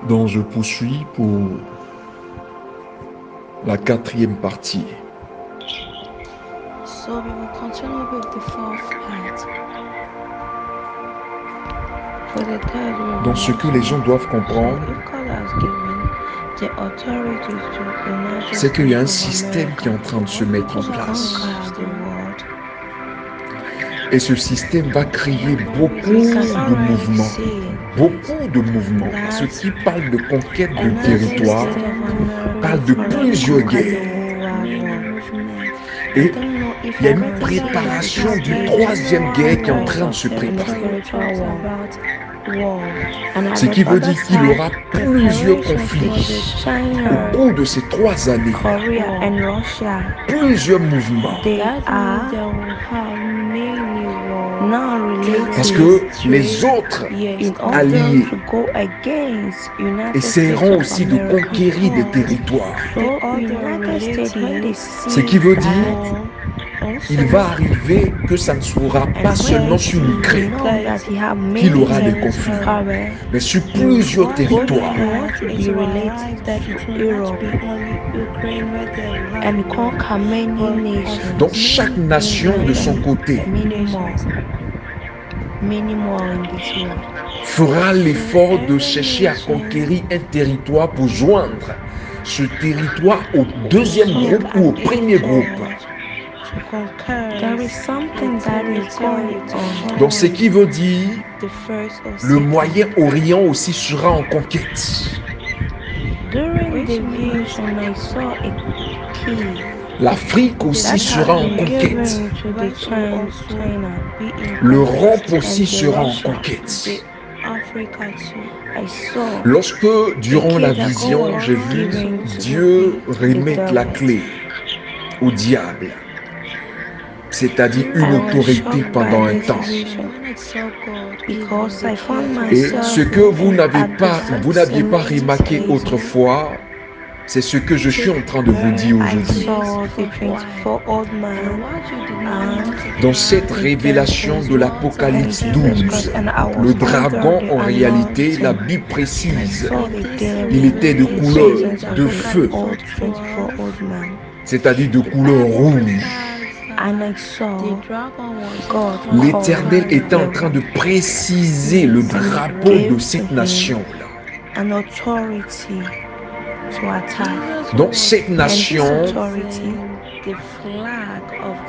dont je poursuis pour la 4e partie. So we will continue with the fourth part. For the third, we will Donc ce que les gens doivent comprendre, if God has given the authority to the United c'est qu'il y a un States of système qui est en train de se mettre en America to place. conquer the world. Et ce système va créer beaucoup de mouvements. Beaucoup de mouvements. Ceux qui parlent de conquête de territoire parlent de plusieurs guerres. Et il y a une préparation d'une 3e guerre qui est en train de se préparer. Ce qui veut dire qu'il y aura plusieurs conflits au cours de ces 3 années. Plusieurs mouvements. Parce que les autres alliés essaieront aussi de conquérir des territoires. Ce qui veut dire qu'il va arriver que ça ne sera pas seulement sur l'Ukraine qu'il aura des conflits, mais sur plusieurs territoires. Donc chaque nation de son côté fera l'effort de chercher à conquérir un territoire pour joindre ce territoire au 2e groupe ou au 1er groupe. Donc ce qui veut dire le Moyen-Orient aussi sera en conquête. L'Afrique aussi sera en conquête. L'Europe aussi sera en conquête. Lorsque, durant la vision, j'ai vu Dieu remettre la clé au diable, c'est-à-dire une autorité pendant un temps. Et ce que vous n'aviez pas remarqué autrefois, c'est ce que je suis en train de vous dire aujourd'hui. Dans cette révélation de l'Apocalypse 12, le dragon, en réalité, la Bible précise, il était de couleur de feu, c'est-à-dire de couleur rouge. L'Éternel était en train de préciser le drapeau de cette nation-là. Donc cette nation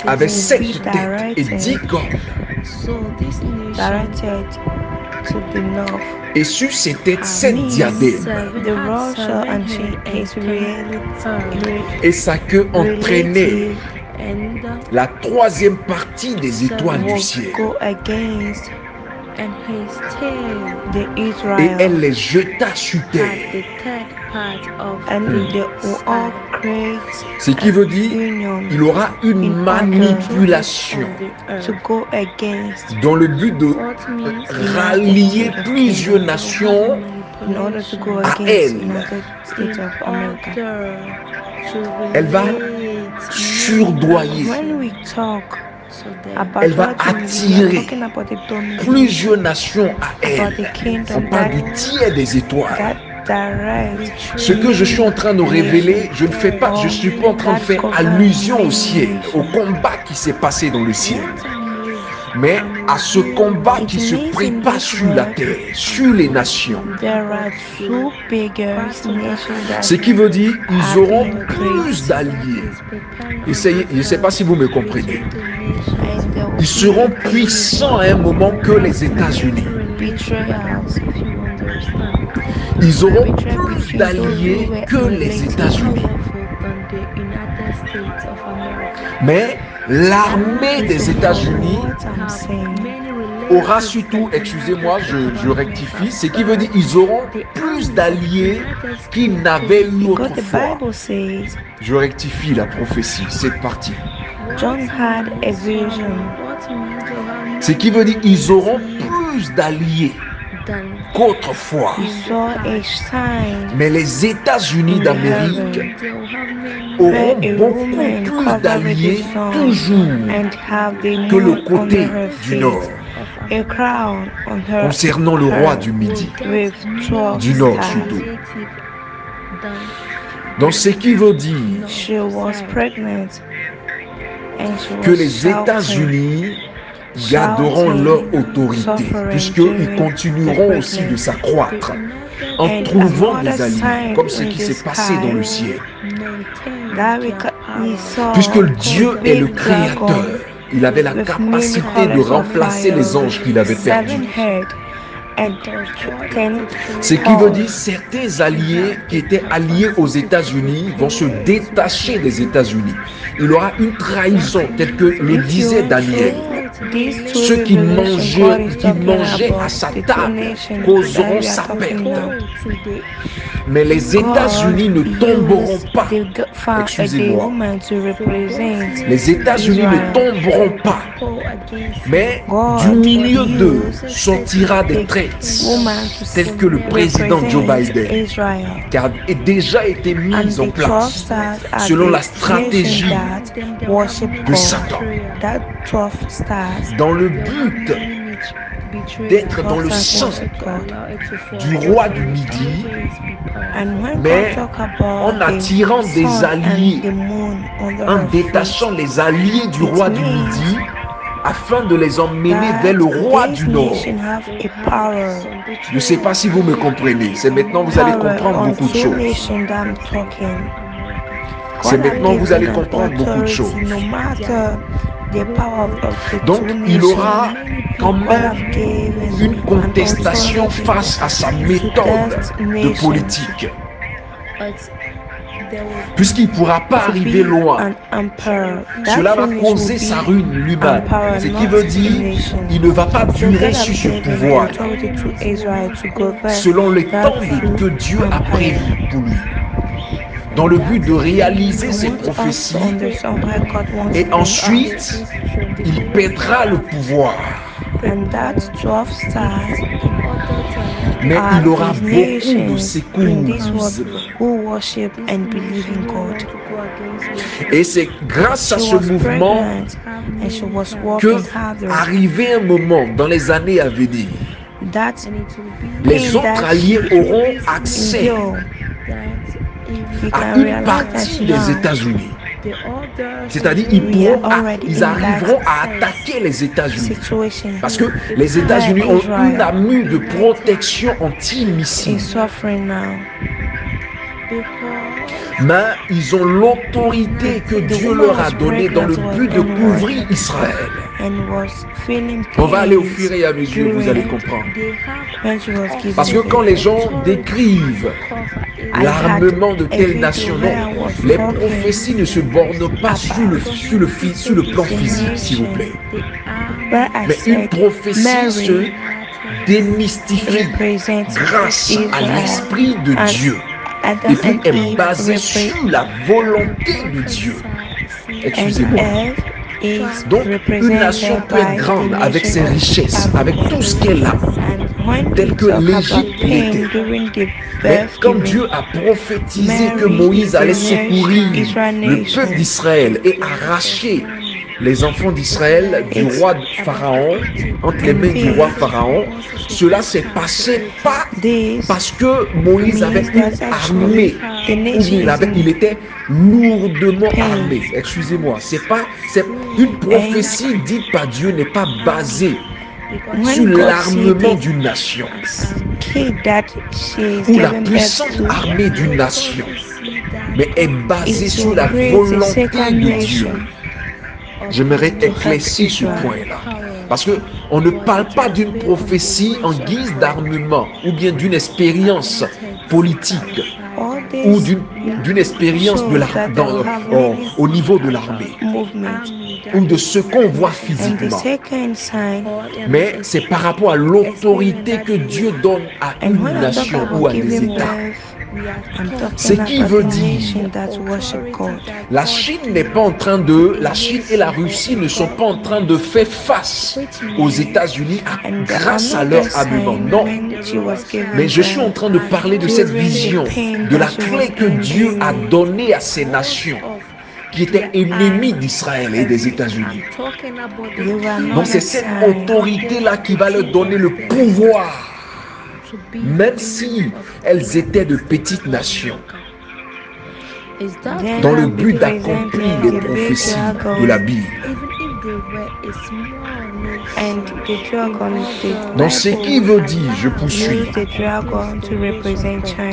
avait 7 têtes et 10 cornes. Et sur ces têtes, 7 diadèmes. Et sa queue entraînait la 3e partie des étoiles du ciel. Et elle les jeta sur terre. Ce qui veut dire qu'il y aura une manipulation dans le but de rallier plusieurs nations à elle. Elle va surdoyer. Elle va attirer plusieurs nations à elle. On parle du tiers des étoiles. Ce que je suis en train de révéler, je ne suis pas en train de faire allusion au ciel, au combat qui s'est passé dans le ciel, mais à ce combat qui se prépare sur la terre, sur les nations. Ce qui veut dire qu'ils auront plus d'alliés. Essayez, je ne sais pas si vous me comprenez. Ils seront puissants à un moment que les États-Unis. Ils auront plus d'alliés que les États-Unis. Mais l'armée des États-Unis aura surtout, excusez-moi, je rectifie, ce qui veut dire qu'ils auront plus d'alliés qu'ils n'avaient eu autrefois. Je rectifie la prophétie, cette partie. John had a vision. Ce qui veut dire qu'ils auront plus d'alliés qu'autrefois. Mais les États-Unis d'Amérique auront beaucoup plus d'alliés toujours que le côté du Nord. a crown on her concernant le roi du Midi, with 12 du Nord stars. surtout. Donc ce qui veut dire She was pregnant and she que was les shouting, États-Unis garderont leur autorité, puisqu'ils continueront aussi de s'accroître en and trouvant des another alliés, sign comme ce in qui the s'est passé dans le ciel. that we saw Puisque Dieu est le big Créateur, dragon il avait la with capacité many de colors of remplacer fire, les anges qu'il avait 7 perdus. heads and 10 Ce qui veut dire horns. certains alliés qui étaient alliés aux États-Unis vont se détacher des États-Unis. Il y aura une trahison telle que le disait Daniel. Ceux qui mangeaient à sa table causeront sa perte. Mais les États-Unis ne tomberont pas. Excusez-moi. Les États-Unis ne tomberont pas. Mais du milieu d'eux sortira des traites, tels que le président Joe Biden, qui a déjà été mis en place selon la stratégie de Satan, dans le but d'être dans le sang du roi du Midi, mais en attirant des alliés, en détachant les alliés du roi du Midi, afin de les emmener vers le roi du Nord. Je ne sais pas si vous me comprenez. C'est maintenant que vous allez comprendre beaucoup de choses. C'est maintenant que vous allez comprendre beaucoup de choses. Donc, il aura quand même une contestation face à sa méthode de politique. Puisqu'il ne pourra pas arriver loin. Cela va causer sa ruine lui-même. Ce qui veut dire qu'il ne va pas durer sur ce pouvoir selon le temps que Dieu a prévu pour lui, dans le but de réaliser ses prophéties, et ensuite il perdra le pouvoir. Mais il aura beaucoup de sécourisme. Et c'est grâce à ce mouvement que, arrivé un moment dans les années à venir, les autres alliés auront accès à une partie des États-Unis. C'est-à-dire ils arriveront à attaquer les États-Unis. Parce que les États-Unis ont une amie de protection anti-missile. Mais ils ont l'autorité que Dieu leur a donnée dans le but de couvrir Israël. On va aller au fur et à mesure, vous allez comprendre. Parce que quand les gens décrivent l'armement de telle nation, non, les prophéties ne se bornent pas sur le plan physique, s'il vous plaît. Mais une prophétie se démystifie grâce à l'Esprit de Dieu. Et puis est basée sur la volonté de Dieu. Excusez-moi. Donc, une nation peut être grande avec ses richesses, avec tout ce qu'elle a, tel que l'Égypte l'était. Mais quand Dieu a prophétisé que Moïse allait secourir le peuple d'Israël et arracher les enfants d'Israël du roi Pharaon, entre les mains du roi Pharaon, cela s'est passé pas parce que Moïse avait une armée, il était lourdement armé. Excusez-moi, c'est une prophétie dite par Dieu n'est pas basée sur l'armement d'une nation ou la puissante armée d'une nation, mais est basée sur la volonté de Dieu. J'aimerais éclaircir ce point-là. Parce qu'on ne parle pas d'une prophétie en guise d'armement ou bien d'une expérience politique ou d'une expérience au niveau de l'armée ou de ce qu'on voit physiquement. Mais c'est par rapport à l'autorité que Dieu donne à une nation ou à des États. Ce qui veut dire, la Chine n'est pas en train la Chine et la Russie ne sont pas en train de faire face aux États-Unis grâce à leur armement. Non. Mais je suis en train de parler de cette vision, de la clé que Dieu a donnée à ces nations, qui étaient ennemis d'Israël et des États-Unis. Donc c'est cette autorité-là qui va leur donner le pouvoir, même si elles étaient de petites nations, dans le but d'accomplir les prophéties de la Bible. Donc ce qui veut dire, je poursuis,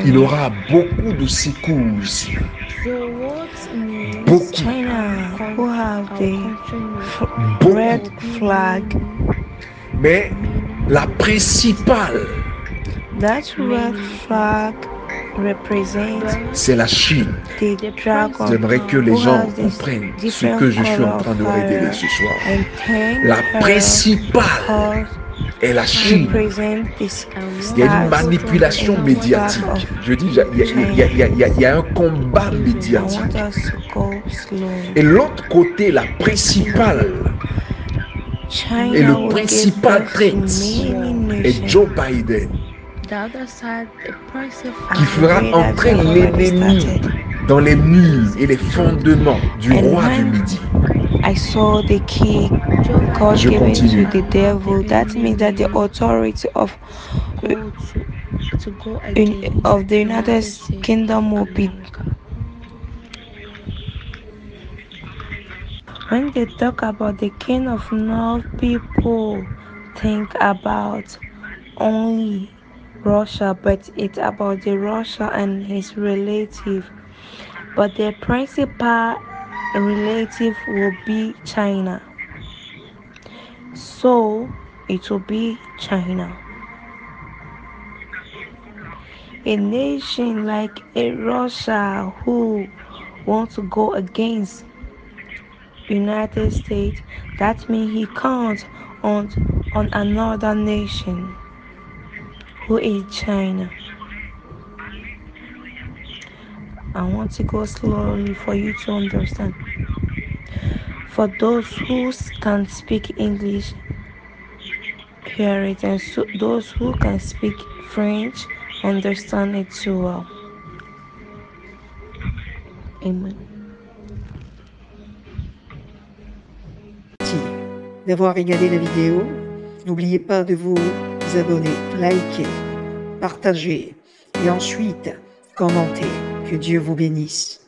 il aura beaucoup de secours ici. Beaucoup. Mais la principale, c'est la Chine. J'aimerais que les gens comprennent ce que je suis en train de révéler ce soir. La principale est la Chine. Il y a une manipulation médiatique. Je dis, il y a un combat médiatique. Et l'autre côté, la principale et le principal prince est Joe Biden, qui fera entrer l'ennemi dans les murs et les fondements du roi du Midi. I saw the key God given to the devil. That means that the authority of the United Kingdom will be. When they talk about the king of North, people think about only Russia, but it's about the Russia and his relative. But the principal relative will be China. So it will be China. A nation like Russia who wants to go against United States, that means he counts on another nation who is China. I want to go slowly for you to understand. For those who can speak English, hear it, and so those who can speak French, understand it too well. Amen. Merci d'avoir regardé la vidéo. N'oubliez pas de vous abonner, liker, partager et ensuite commenter. Que Dieu vous bénisse.